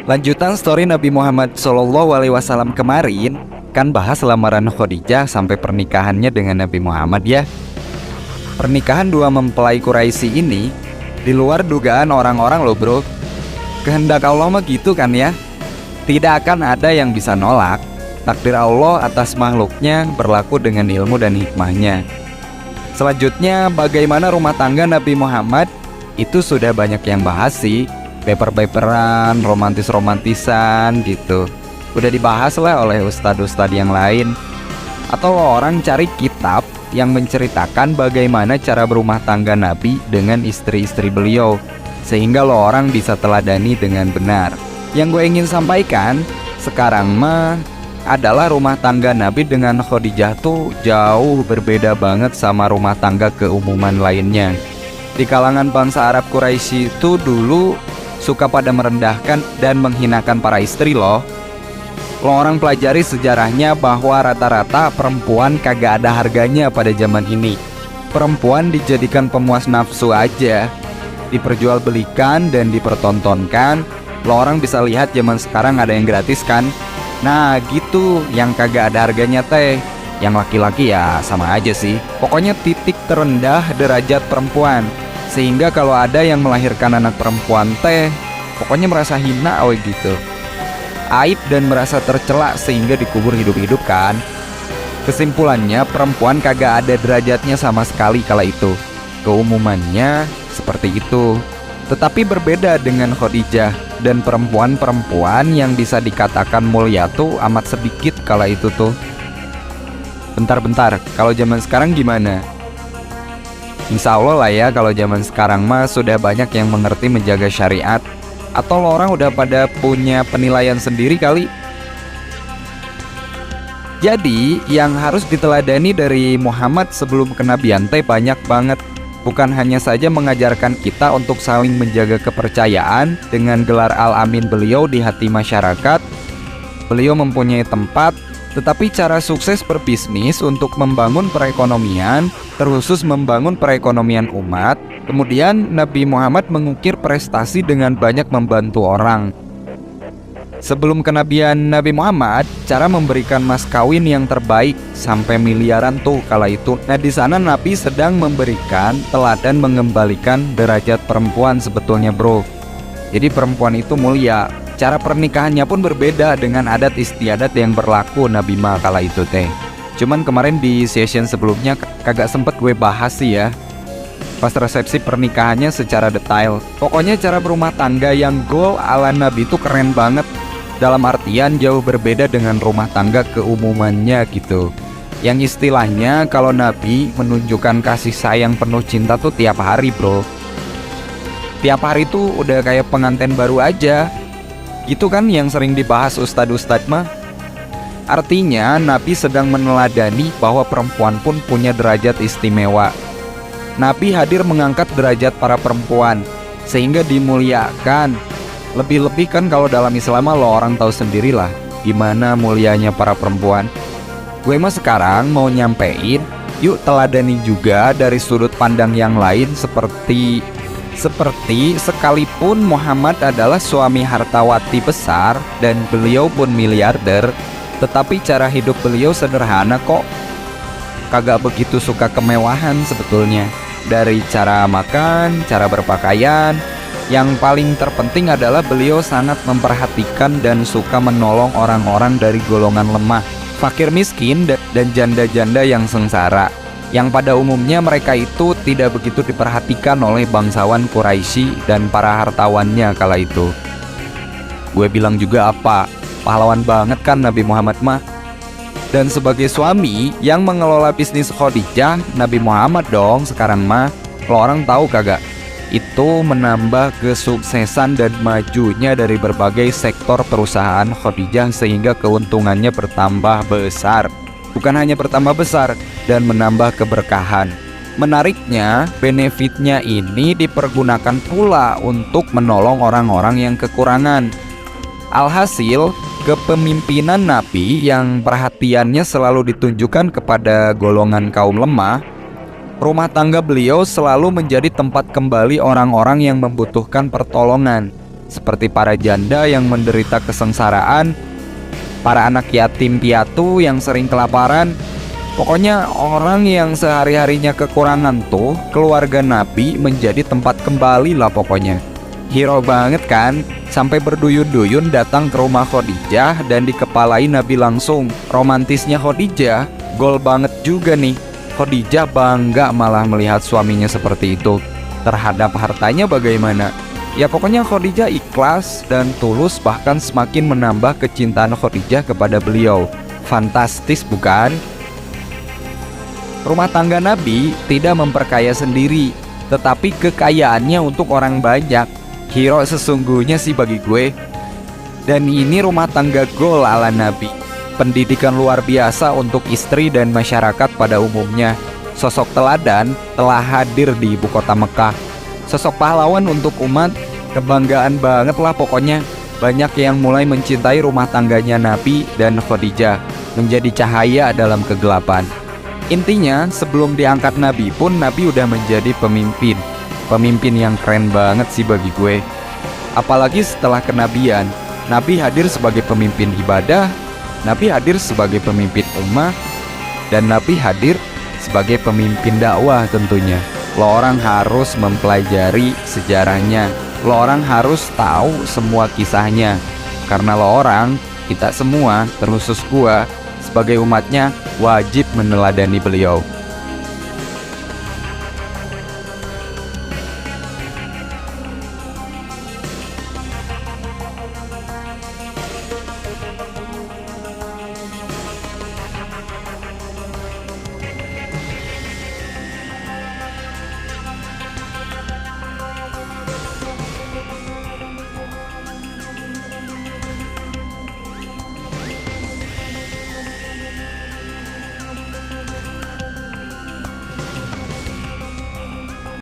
Lanjutan story Nabi Muhammad SAW kemarin kan bahas lamaran Khadijah sampai pernikahannya dengan Nabi Muhammad ya. Pernikahan dua mempelai Quraisy ini di luar dugaan orang-orang loh bro. Kehendak Allah mah gitu kan ya. Tidak akan ada yang bisa nolak. Takdir Allah atas makhluknya berlaku dengan ilmu dan hikmahnya. Selanjutnya bagaimana rumah tangga Nabi Muhammad itu sudah banyak yang bahas sih. Paper-paperan, romantis-romantisan gitu. Udah dibahas lah oleh ustadz-ustadz yang lain. Atau orang cari kitab yang menceritakan bagaimana cara berumah tangga Nabi dengan istri-istri beliau, sehingga lo orang bisa teladani dengan benar. Yang gue ingin sampaikan sekarang mah adalah rumah tangga Nabi dengan Khadijah tuh jauh berbeda banget sama rumah tangga keumuman lainnya. Di kalangan bangsa Arab Quraisy itu dulu suka pada merendahkan dan menghinakan para istri loh. Lo orang pelajari sejarahnya bahwa rata-rata perempuan kagak ada harganya pada zaman ini. Perempuan dijadikan pemuas nafsu aja, diperjualbelikan dan dipertontonkan. Lo orang bisa lihat zaman sekarang ada yang gratis kan. Nah gitu, yang kagak ada harganya teh. Yang laki-laki ya sama aja sih. Pokoknya titik terendah derajat perempuan. Sehingga kalau ada yang melahirkan anak perempuan teh, pokoknya merasa hina gitu. Aib dan merasa tercela sehingga dikubur hidup-hidup kan. Kesimpulannya perempuan kagak ada derajatnya sama sekali kala itu. Keumumannya seperti itu. Tetapi berbeda dengan Khadijah, dan perempuan-perempuan yang bisa dikatakan mulia tuh amat sedikit kala itu tuh. Bentar-bentar, kalau zaman sekarang gimana? Insya Allah lah ya, kalau zaman sekarang mah sudah banyak yang mengerti menjaga syariat. Atau lo orang udah pada punya penilaian sendiri kali. Jadi yang harus diteladani dari Muhammad sebelum kenabian teh banyak banget. Bukan hanya saja mengajarkan kita untuk saling menjaga kepercayaan dengan gelar Al-Amin beliau di hati masyarakat. Beliau mempunyai tempat, tetapi cara sukses berbisnis untuk membangun perekonomian, terkhusus membangun perekonomian umat. Kemudian Nabi Muhammad mengukir prestasi dengan banyak membantu orang. Sebelum kenabian Nabi Muhammad, cara memberikan mas kawin yang terbaik sampai miliaran tuh kala itu. Nah di sana Nabi sedang memberikan teladan mengembalikan derajat perempuan sebetulnya bro. Jadi perempuan itu mulia. Cara pernikahannya pun berbeda dengan adat istiadat yang berlaku Nabi Ma kala itu teh. Cuman kemarin di session sebelumnya kagak sempet gue bahas sih ya, pas resepsi pernikahannya secara detail. Pokoknya cara berumah tangga yang goal ala Nabi itu keren banget. Dalam artian jauh berbeda dengan rumah tangga keumumannya gitu. Yang istilahnya kalau Nabi menunjukkan kasih sayang penuh cinta tuh tiap hari bro. Tiap hari tuh udah kayak pengantin baru aja. Gitu kan yang sering dibahas ustadz-ustadz mah. Artinya Nabi sedang meneladani bahwa perempuan pun punya derajat istimewa. Nabi hadir mengangkat derajat para perempuan sehingga dimuliakan. Lebih-lebih kan kalau dalam Islam lo orang tahu sendirilah gimana mulianya para perempuan. Gue mah sekarang mau nyampein, yuk teladani juga dari sudut pandang yang lain seperti sekalipun Muhammad adalah suami hartawati besar dan beliau pun miliarder, tetapi cara hidup beliau sederhana kok. Kagak begitu suka kemewahan sebetulnya. Dari cara makan, cara berpakaian, yang paling terpenting adalah beliau sangat memperhatikan dan suka menolong orang-orang dari golongan lemah, fakir miskin, dan janda-janda yang sengsara, yang pada umumnya mereka itu tidak begitu diperhatikan oleh bangsawan Quraisy dan para hartawannya kala itu. Gue bilang juga apa, pahlawan banget kan Nabi Muhammad mah. Dan sebagai suami yang mengelola bisnis Khadijah, Nabi Muhammad dong sekarang mah. Lo orang tahu kagak? Itu menambah kesuksesan dan majunya dari berbagai sektor perusahaan Khadijah sehingga keuntungannya bertambah besar. Bukan hanya bertambah besar dan menambah keberkahan. Menariknya, benefitnya ini dipergunakan pula untuk menolong orang-orang yang kekurangan. Alhasil, kepemimpinan Nabi yang perhatiannya selalu ditunjukkan kepada golongan kaum lemah Rumah tangga beliau selalu menjadi tempat kembali orang-orang yang membutuhkan pertolongan, seperti para janda yang menderita kesengsaraan, para anak yatim piatu yang sering kelaparan. Pokoknya orang yang sehari-harinya kekurangan tuh, keluarga Nabi menjadi tempat kembali lah pokoknya. Hero banget kan? Sampai berduyun-duyun datang ke rumah Khadijah dan dikepalai Nabi langsung. Romantisnya Khadijah, gol banget juga nih. Khadijah bangga malah melihat suaminya seperti itu. Terhadap hartanya bagaimana? Ya pokoknya Khadijah ikhlas dan tulus, bahkan semakin menambah kecintaan Khadijah kepada beliau. Fantastis bukan? Rumah tangga Nabi tidak memperkaya sendiri, tetapi kekayaannya untuk orang banyak. Hero sesungguhnya sih bagi gue. Dan ini rumah tangga gol ala Nabi. Pendidikan luar biasa untuk istri dan masyarakat pada umumnya. Sosok teladan telah hadir di ibu kota Mekah. Sosok pahlawan untuk umat, kebanggaan banget lah pokoknya. Banyak yang mulai mencintai rumah tangganya Nabi dan Khadijah, menjadi cahaya dalam kegelapan. Intinya, sebelum diangkat Nabi pun Nabi udah menjadi pemimpin. Pemimpin yang keren banget sih bagi gue. Apalagi setelah kenabian, Nabi hadir sebagai pemimpin ibadah, Nabi hadir sebagai pemimpin ummah, dan Nabi hadir sebagai pemimpin dakwah tentunya. Lo orang harus mempelajari sejarahnya. Lo orang harus tahu semua kisahnya. Karena lo orang, kita semua, terkhusus gua, sebagai umatnya, wajib meneladani beliau.